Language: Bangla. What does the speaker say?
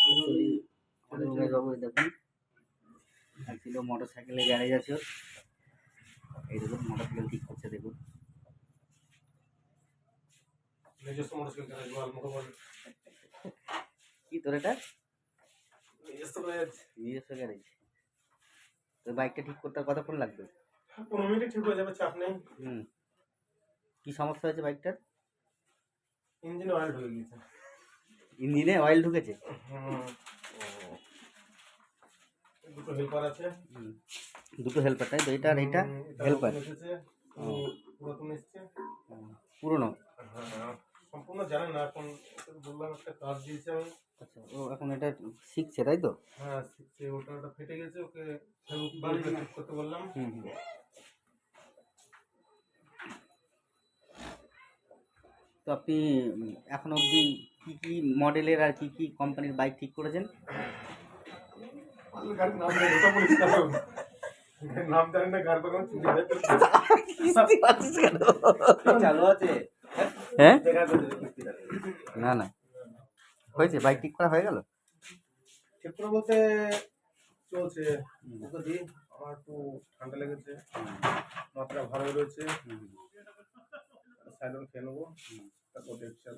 অ্যাকচুয়ালি আমাদের উমেশবাবু দেখুন, অ্যাকচুয়ালি মোটর সাইকেলের গ্যারেজ আছে, এই দেখুন মোটর সাইকেল ঠিক করছে দেখুন। নিজস্ব মোটরসাইকেল গ্যারেজ বল কি তোর এটা নিজস্ব গ্যারেজ? নিজস্ব গ্যারেজ। তো বাইকটা ঠিক করতে আর কতক্ষণ লাগবে? 15 মিনিটে ঠিক হয়ে যাবে, চাপ নেই। কি সমস্যা হয়েছে বাইকটার? ইঞ্জিনে অয়েল ঢুকে গেছে। ইঞ্জিনে অয়েল ঢুকেছে? দুটো হেল্পার আছে। দুটো হেল্পার, তাই তো? এটা আর এটা হেল্পার পুরাতন এসছে। পুরনো? হ্যাঁ, সম্পূর্ণ জানে না এখন, বললাম একটা কাজ দিয়েছে আমি। আচ্ছা, ও এখন এটা শিখছে তাই তো? হ্যাঁ শিখছে, ওটা ফেটে গেছে, ওকে ঠিক করতে বললাম। তো আপনি এখন অবধি কি কি মডেলের আর কি কি কোম্পানির বাইক ঠিক করেছেন? গাড়ির নাম জানি, ওটা বলিস না। নাম জানি না, গাড়ি বাগান চালু আছে। হ্যাঁ, না না হয়েছে, বাইক ঠিক করা হয়ে গেল। ঠিক করে বলতে চলছে, ওকে দিই। আমার একটু ঠান্ডা লেগেছে, মাত্রা ভালো রয়েছে, সাইলেন্ট খেয়ে নেবো, তারপর দেখছি।